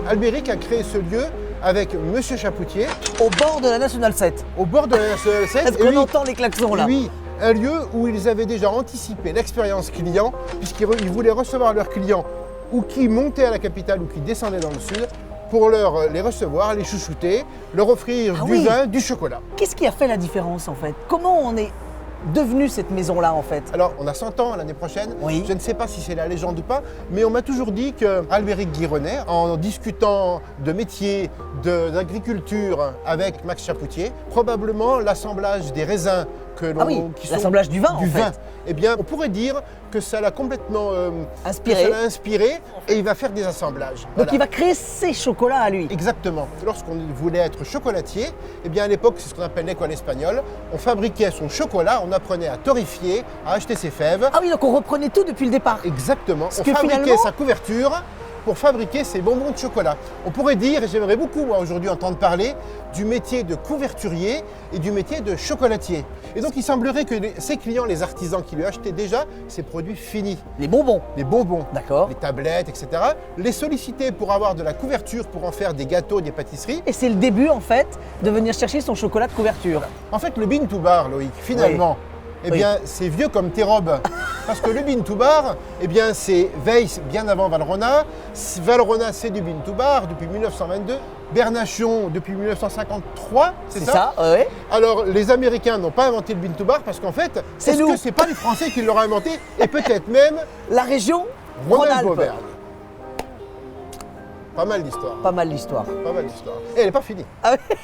Albéric a créé ce lieu avec Monsieur Chapoutier. Au bord de la Nationale 7. Au bord de la Nationale 7. Est-ce qu'on entend les klaxons là? Oui, un lieu où ils avaient déjà anticipé l'expérience client, puisqu'ils voulaient recevoir leurs clients ou qui montaient à la capitale ou qui descendaient dans le sud pour les recevoir, les chouchouter, leur offrir du vin, du chocolat. Qu'est-ce qui a fait la différence en fait? Comment on est devenu cette maison-là en fait? Alors, on a 100 ans l'année prochaine. Oui. Je ne sais pas si c'est la légende ou pas, mais on m'a toujours dit que Albéric Guironnet, en discutant de métier, d'agriculture avec Max Chapoutier, probablement l'assemblage des raisins l'assemblage du vin en fait. Eh bien, on pourrait dire que ça l'a complètement inspiré et il va faire des assemblages. Donc Voilà. il va créer ses chocolats à lui. Exactement. Lorsqu'on voulait être chocolatier, eh bien à l'époque, c'est ce qu'on appelle l'école espagnole. On fabriquait son chocolat, on apprenait à torréfier, à acheter ses fèves. Ah oui, donc on reprenait tout depuis le départ. Exactement. Parce On que fabriquait finalement- sa couverture pour fabriquer ses bonbons de chocolat. On pourrait dire, et j'aimerais beaucoup moi aujourd'hui entendre parler, du métier de couverturier et du métier de chocolatier. Et donc il semblerait que ses clients, les artisans qui lui achetaient déjà ces produits finis, Les bonbons. les bonbons, D'accord. les tablettes, etc., les sollicitaient pour avoir de la couverture, pour en faire des gâteaux, des pâtisseries. Et c'est le début en fait de venir chercher son chocolat de couverture. En fait, le bean to bar, Loïc, finalement, eh bien, c'est vieux comme tes robes. Parce que le bean to bar, eh bien, c'est Weiss bien avant Valrhona. Valrhona, c'est du bean to bar depuis 1922. Bernachon depuis 1953, c'est ça? Oui. Alors, les Américains n'ont pas inventé le bean to bar parce qu'en fait, C'est est-ce nous. que c'est pas les Français qui l'auraient inventé? Et peut-être même La région Ronald Rhône-Alpes. Auvergne. Pas mal d'histoire. Pas mal l'histoire. Pas mal d'histoire. Et elle n'est pas finie. Ah oui.